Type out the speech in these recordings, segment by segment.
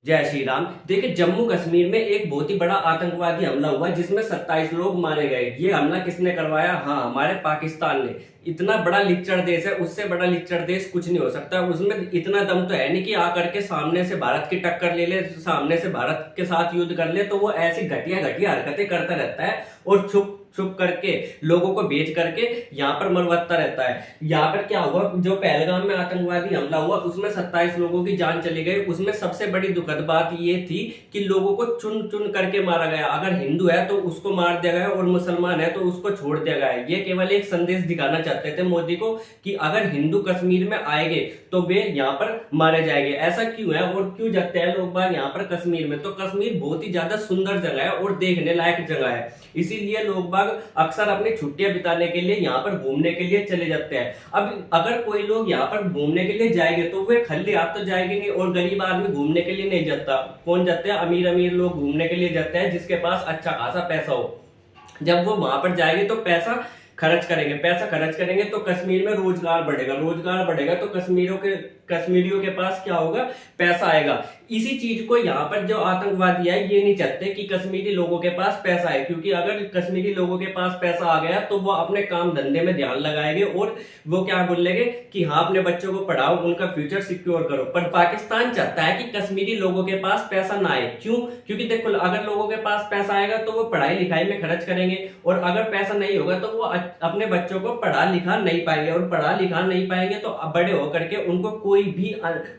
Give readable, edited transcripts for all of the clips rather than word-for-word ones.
जय श्री राम। देखिए, जम्मू कश्मीर में एक बहुत ही बड़ा आतंकवादी हमला हुआ जिसमें 27 लोग मारे गए। ये हमला किसने करवाया? हाँ, हमारे पाकिस्तान ने। इतना बड़ा लिच्चड़ देश है, उससे बड़ा लिच्चड़ देश कुछ नहीं हो सकता। उसमें इतना दम तो है नहीं कि आकर के सामने से भारत की टक्कर ले ले, सामने से भारत के साथ युद्ध कर ले। तो वो ऐसी घटिया घटिया हरकतें करता रहता है और छुप छुप करके लोगों को बेच करके यहाँ पर मरवता रहता है। यहाँ पर क्या हुआ, जो पहलगाम में आतंकवादी हमला हुआ उसमें 27 लोगों की जान चली गई। उसमें सबसे बड़ी दुखद बात ये थी कि लोगों को चुन चुन करके मारा गया। अगर हिंदू है तो उसको मार दिया गया और मुसलमान है तो उसको छोड़ दिया गया। ये केवल एक संदेश दिखाना चाहते थे मोदी को कि अगर हिंदू कश्मीर में आएंगे तो वे यहाँ पर मारे जाएंगे। ऐसा क्यों है और क्यों जाते हैं लोग बाग यहाँ पर कश्मीर में? तो कश्मीर बहुत ही ज्यादा सुंदर जगह है और देखने लायक जगह है, इसीलिए लोग बाग अक्सर अपनी छुट्टियां बिताने के लिए यहाँ पर घूमने के लिए चले जाते हैं। अब अगर कोई लोग यहाँ पर घूमने के लिए जाएंगे तो वे खाली हाथ तो जाएंगे नहीं, और गरीब आदमी घूमने के लिए नहीं जाता। कौन जाते हैं? अमीर अमीर लोग घूमने के लिए जाते हैं जिसके पास अच्छा खासा पैसा हो। जब वो वहां पर जाएंगे तो पैसा खर्च करेंगे, पैसा खर्च करेंगे तो कश्मीर में रोजगार बढ़ेगा, रोजगार बढ़ेगा तो कश्मीरियों के पास क्या होगा? पैसा आएगा। इसी चीज को यहाँ पर जो आतंकवादी है ये नहीं चाहते कि कश्मीरी लोगों के पास पैसा आए, क्योंकि अगर कश्मीरी लोगों के पास पैसा आ गया तो वो अपने काम धंधे में ध्यान लगाएंगे और वो क्या बोलेंगे कि हाँ, अपने बच्चों को पढ़ाओ, उनका फ्यूचर सिक्योर करो। पर पाकिस्तान चाहता है कि कश्मीरी लोगों के पास पैसा ना आए। क्यों? क्योंकि देखो, अगर लोगों के पास पैसा आएगा तो वो पढ़ाई लिखाई में खर्च करेंगे, और अगर पैसा नहीं होगा तो वो अपने बच्चों को पढ़ा लिखा नहीं पाएंगे, और पढ़ा लिखा नहीं पाएंगे तो बड़े होकर के उनको कोई भी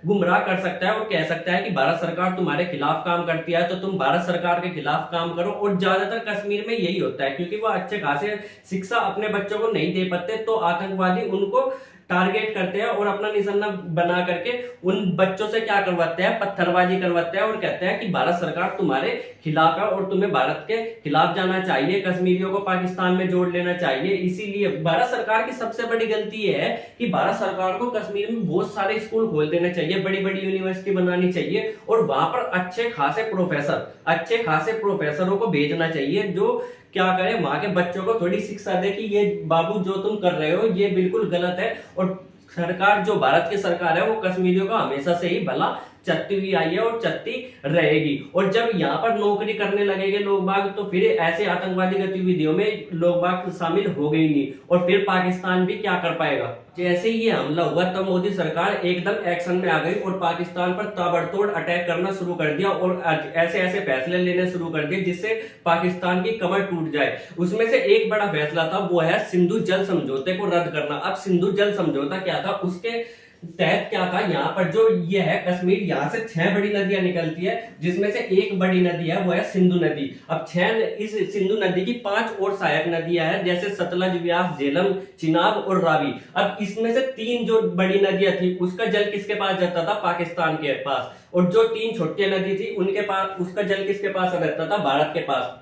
गुमराह कर सकता है और कह सकता है कि भारत सरकार तुम्हारे खिलाफ काम करती है तो तुम भारत सरकार के खिलाफ काम करो। और ज्यादातर कश्मीर में यही होता है, क्योंकि वो अच्छे खासे शिक्षा अपने बच्चों को नहीं दे पाते तो आतंकवादी उनको टारगेट करते हैं और अपना निशाना बना करके उन बच्चों से क्या करवाते हैं? पत्थरबाजी करवाते हैं और कहते हैं कि भारत सरकार तुम्हारे खिलाफ है और तुम्हें भारत के खिलाफ जाना चाहिए, कश्मीरियों को पाकिस्तान में जोड़ लेना चाहिए। इसीलिए भारत सरकार की सबसे बड़ी गलती यह है कि भारत सरकार को कश्मीर में बहुत सारे स्कूल खोल देने चाहिए, बड़ी बड़ी यूनिवर्सिटी बनानी चाहिए और वहां पर अच्छे खासे प्रोफेसरों को भेजना चाहिए जो क्या करें, वहां के बच्चों को थोड़ी शिक्षा दे कि ये बाबू जो तुम कर रहे हो ये बिल्कुल गलत है। और सरकार, जो भारत की सरकार है, वो कश्मीरियों का हमेशा से ही भला चलती हुई आई है और चलती रहेगी। और जब यहाँ पर नौकरी करने लगेंगे लोग बाग तो फिर ऐसे आतंकवादी गतिविधियों में लोग बाग शामिल हो गई नहीं, और फिर पाकिस्तान भी क्या कर पाएगा? जैसे ही ये हमला हुआ तब मोदी सरकार एकदम एक्शन में आ गई और पाकिस्तान पर ताबड़तोड़ अटैक करना शुरू कर दिया और ऐसे ऐसे फैसले लेने शुरू कर दिए जिससे पाकिस्तान की कमर टूट जाए। उसमें से एक बड़ा फैसला था, वो है सिंधु जल समझौते को रद्द करना। अब सिंधु जल समझौता क्या था? उसके तहत क्या था, यहाँ पर जो ये है कश्मीर, यहाँ से 6 बड़ी नदियां निकलती है जिसमें से एक बड़ी नदी है वो है सिंधु नदी। अब इस सिंधु नदी की 5 और सहायक नदियां हैं जैसे सतलज, व्यास, झेलम, चिनाब और रावी। अब इसमें से 3 जो बड़ी नदियां थी उसका जल किसके पास जाता था? पाकिस्तान के पास। और जो 3 छोटी नदी थी उनके पास, उसका जल किसके पास रहता था? भारत के पास।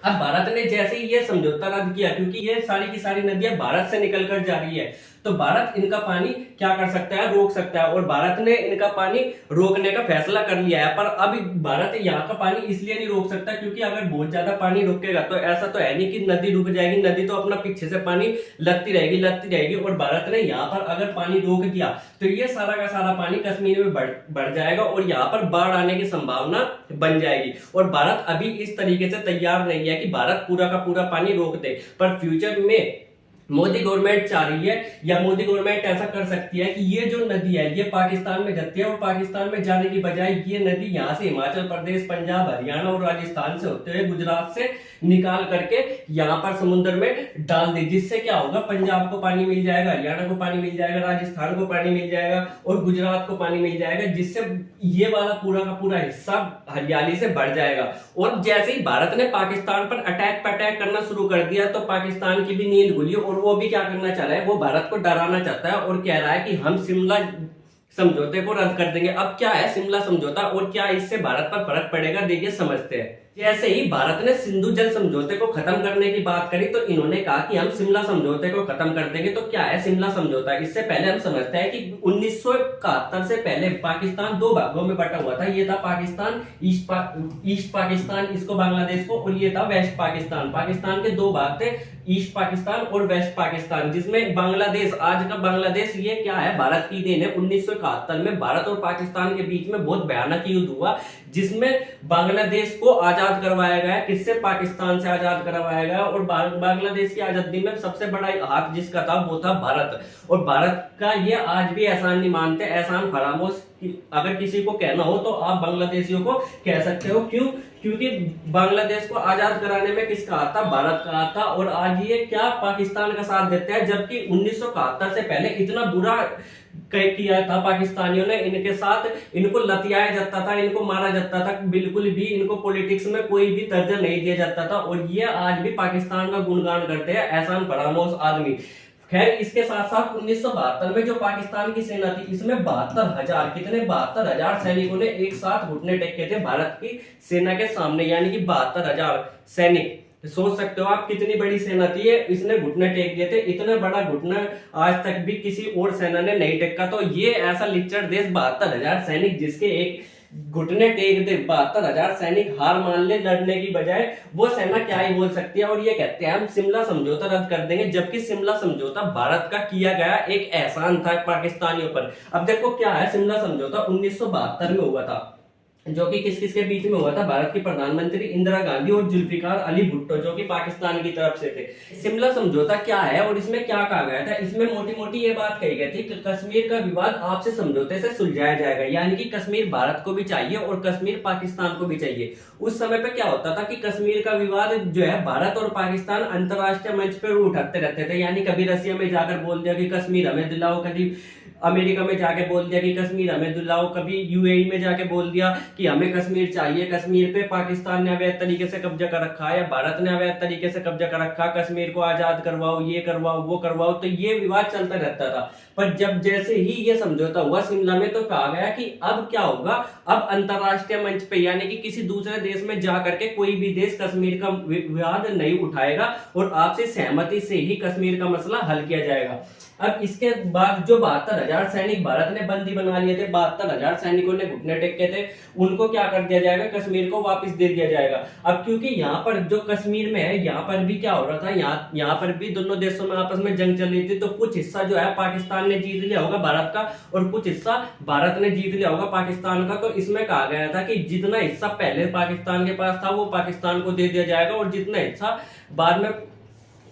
अब भारत ने जैसे ही ये समझौता रद्द किया, क्योंकि ये सारी की सारी नदियां भारत से निकल कर जा रही है, तो भारत इनका पानी क्या कर सकता है? रोक सकता है। और भारत ने इनका पानी रोकने का फैसला कर लिया है। पर अब भारत यहाँ का पानी इसलिए नहीं रोक सकता क्योंकि अगर बहुत ज्यादा पानी रुकेगा तो ऐसा तो है नहीं कि नदी रुक जाएगी, नदी तो अपना पीछे से पानी लगती रहेगी। और भारत ने यहाँ पर अगर पानी रोक दिया तो ये सारा का सारा पानी कश्मीर में बढ़ जाएगा और यहाँ पर बाढ़ आने की संभावना बन जाएगी। और भारत अभी इस तरीके से तैयार नहीं है कि भारत पूरा का पूरा पानी रोक दे, पर फ्यूचर में मोदी गवर्नमेंट चाह रही है या मोदी गवर्नमेंट ऐसा कर सकती है कि ये जो नदी है ये पाकिस्तान में जाती है और पाकिस्तान में जाने की बजाय ये नदी यहाँ से हिमाचल प्रदेश, पंजाब, हरियाणा और राजस्थान से होते हुए गुजरात से निकाल करके यहाँ पर समुद्र में डाल दी, जिससे क्या होगा? पंजाब को पानी मिल जाएगा, हरियाणा को पानी मिल जाएगा, राजस्थान को पानी मिल जाएगा और गुजरात को पानी मिल जाएगा, जिससे ये वाला पूरा का पूरा हिस्सा हरियाली से बढ़ जाएगा। और जैसे ही भारत ने पाकिस्तान पर अटैक करना शुरू कर दिया तो पाकिस्तान की भी नींद खुली और वो भी क्या करना चाह रहा है? वो भारत को डराना चाहता है और कह रहा है कि हम शिमला समझौते को रद्द कर देंगे। अब क्या है शिमला समझौता और क्या इससे भारत पर फर्क पड़ेगा? देखिए, समझते हैं। जैसे ही भारत ने सिंधु जल समझौते को खत्म करने की बात करी तो इन्होंने कहा कि हम शिमला समझौते को खत्म कर देंगे। तो क्या है शिमला समझौता? इससे पहले हम समझते हैं कि 1971 से पहले पाकिस्तान दो भागों में बटा हुआ था। ये था पाकिस्तान, ईस्ट पाकिस्तान, इसको बांग्लादेश को, और ये था वेस्ट पाकिस्तान। पाकिस्तान के दो भाग थे, ईस्ट पाकिस्तान और वेस्ट पाकिस्तान, जिसमें बांग्लादेश, आज का बांग्लादेश, ये क्या है, भारत की देन है। 1971 में भारत और पाकिस्तान के बीच में बहुत भयानक युद्ध हुआ, जिसमें बांग्लादेश को आजाद करवाया गया। किससे? पाकिस्तान से आजाद करवाया गया। और बांग्लादेश की आजादी में सबसे बड़ा हाथ जिसका था वो था भारत। और भारत का ये आज भी एहसान नहीं मानते। एहसान फरामोश अगर किसी को कहना हो तो आप बांग्लादेशियों को कह सकते हो। क्यों? क्योंकि बांग्लादेश को आजाद कराने में किसका हाथ था? भारत का हाथ था। और आज ये क्या पाकिस्तान का साथ देते हैं, जबकि 1971 से पहले इतना बुरा किया था पाकिस्तानियों ने इनके साथ। इनको लतियाया जाता था, इनको मारा जाता था, बिल्कुल भी इनको पॉलिटिक्स में कोई भी दर्जा नहीं दिया जाता था। और ये आज भी पाकिस्तान का गुणगान करते हैं, एहसान फरामोश आदमी। खैर, इसके साथ साथ 1972 में जो पाकिस्तान की सेना थी, इसमें 72,000, कितने, 72,000 सैनिकों ने एक साथ घुटने टेके थे भारत की सेना के सामने, यानी कि 72,000 सैनिक। सोच सकते हो आप कितनी बड़ी सेना थी ये, इसने घुटने टेक दिए थे। इतना बड़ा घुटना आज तक भी किसी और सेना ने नहीं टेका। तो ये ऐसा लिच्चड़ देश, 72,000 सैनिक, जिसके एक घुटने टेक दे, 72,000 सैनिक हार मान ले लड़ने की बजाय, वो सेना क्या ही बोल सकती है। और ये कहते हैं हम शिमला समझौता रद्द कर देंगे, जबकि शिमला समझौता भारत का किया गया एक एहसान था पाकिस्तानियों पर। अब देखो क्या है, शिमला समझौता 1972 में हुआ था, जो कि किस किस के बीच में हुआ था? भारत की प्रधानमंत्री इंदिरा गांधी और जुल्फिकार अली भुट्टो, जो कि पाकिस्तान की तरफ से थे। शिमला समझौता क्या है और इसमें क्या कहा गया था? इसमें मोटी मोटी ये बात कही गई थी कि कश्मीर का विवाद आपसी समझौते से सुलझाया जाएगा, यानी कि कश्मीर भारत को भी चाहिए और कश्मीर पाकिस्तान को भी चाहिए। उस समय पे क्या होता था कि कश्मीर का विवाद जो है, भारत और पाकिस्तान अंतरराष्ट्रीय मंच पर उठाते रहते थे। यानी कभी रसिया में जाकर बोल दिया कि कश्मीर हमें दिलाओ, कभी अमेरिका में जाके बोल दिया कि कश्मीर हमें दिलाओ, कभी यूएई में जाके बोल दिया कि हमें कश्मीर चाहिए। कश्मीर पे पाकिस्तान ने अवैध तरीके से कब्जा कर रखा है या भारत ने अवैध तरीके से कब्जा कर रखा, कश्मीर को आजाद करवाओ, ये करवाओ, वो करवाओ। तो ये विवाद चलता रहता था। पर जब जैसे ही ये समझौता हुआ शिमला में, तो कहा गया कि अब क्या होगा, अब अंतरराष्ट्रीय मंच पे, यानी कि किसी दूसरे देश में जाकर के कोई भी देश कश्मीर का विवाद नहीं उठाएगा और आपसे सहमति से ही कश्मीर का मसला हल किया जाएगा। अब इसके बाद जो 72,000 सैनिक भारत ने बंदी बना लिए थे, 72,000 सैनिकों ने घुटने टेके थे, उनको क्या कर दिया जाएगा? कश्मीर को वापस दे दिया जाएगा। अब क्योंकि यहाँ पर जो कश्मीर में है, यहाँ पर भी क्या हो रहा था, यहाँ पर भी दोनों देशों में आपस में जंग चल रही थी। तो कुछ हिस्सा जो है पाकिस्तान ने जीत लिया होगा भारत का, और कुछ हिस्सा भारत ने जीत लिया होगा पाकिस्तान का। तो इसमें कहा गया था कि जितना हिस्सा पहले पाकिस्तान के पास था वो पाकिस्तान को दे दिया जाएगा, और जितना हिस्सा बाद में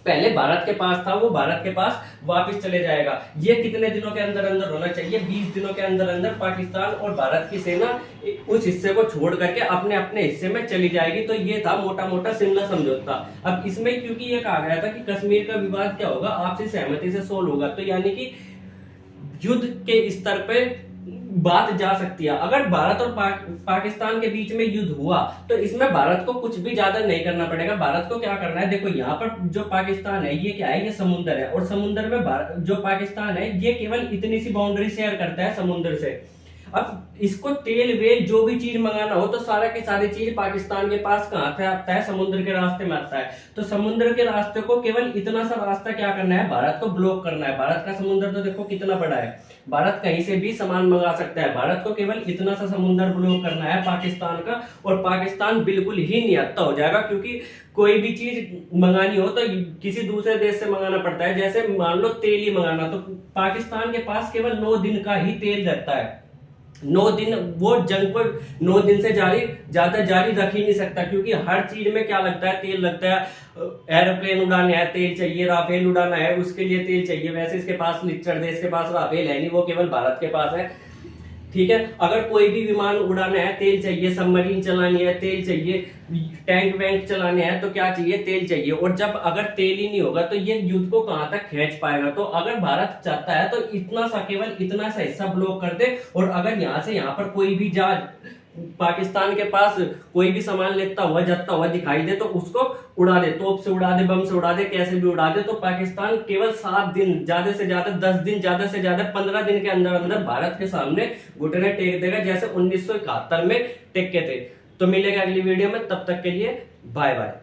पहले भारत के पास था वो भारत के पास वापस चले जाएगा। ये कितने दिनों के अंदर अंदर होना चाहिए? 20 दिनों के अंदर अंदर पाकिस्तान और भारत की सेना उस हिस्से को छोड़ करके अपने अपने हिस्से में चली जाएगी। तो ये था मोटा मोटा शिमला समझौता। अब इसमें क्योंकि ये कहा गया था कि कश्मीर का विवाद क्या होगा, आपसी सहमति से सोल्व होगा, तो यानी कि युद्ध के स्तर पे बात जा सकती है। अगर भारत और पाकिस्तान के बीच में युद्ध हुआ तो इसमें भारत को कुछ भी ज्यादा नहीं करना पड़ेगा। भारत को क्या करना है, देखो यहाँ पर जो पाकिस्तान है ये क्या है, ये समुद्र है, और समुद्र में जो पाकिस्तान है ये केवल इतनी सी बाउंड्री शेयर करता है समुद्र से। अब इसको तेल वेल जो भी चीज मंगाना हो तो सारा की सारी चीज पाकिस्तान के पास कहां से आता है? समुद्र के रास्ते में आता है। तो समुद्र के रास्ते को केवल इतना सा रास्ता क्या करना है, भारत को ब्लॉक करना है। भारत का समुद्र तो देखो कितना बड़ा है, भारत कहीं से भी सामान मंगा सकता है। भारत को केवल इतना सा समुद्र ब्लॉक करना है पाकिस्तान का, और पाकिस्तान बिल्कुल ही निहत्था हो जाएगा। क्योंकि कोई भी चीज मंगानी हो तो किसी दूसरे देश से मंगाना पड़ता है। जैसे मान लो तेल ही मंगाना, तो पाकिस्तान के पास केवल 9 दिन का ही तेल रहता है। 9 दिन, वो जंग को 9 दिन से ज्यादा जारी रख ही नहीं सकता, क्योंकि हर चीज में क्या लगता है, तेल लगता है। एरोप्लेन उड़ाने है तेल चाहिए, राफेल उड़ाना है उसके लिए तेल चाहिए। वैसे इसके पास लिच्चड़ देश के पास राफेल है नहीं, वो केवल भारत के पास है। ठीक है, अगर कोई भी विमान उड़ाना है तेल चाहिए, सबमरीन चलानी है तेल चाहिए, टैंक वैंक चलाने हैं तो क्या चाहिए, तेल चाहिए। और जब अगर तेल ही नहीं होगा तो ये युद्ध को कहां तक खींच पाएगा। तो अगर भारत चाहता है तो इतना सा, केवल इतना सा हिस्सा ब्लॉक कर दे, और अगर यहाँ से यहाँ पर कोई भी जहाज पाकिस्तान के पास कोई भी सामान लेता हुआ जाता हुआ दिखाई दे तो उसको उड़ा दे, तोप से उड़ा दे, बम से उड़ा दे, कैसे भी उड़ा दे। तो पाकिस्तान केवल 7 दिन, ज्यादा से ज्यादा 10 दिन, ज्यादा से ज्यादा 15 दिन के अंदर अंदर भारत के सामने घुटने टेक देगा, जैसे 1971 में टेके थे। तो मिलेगा अगली वीडियो में, तब तक के लिए बाय बाय।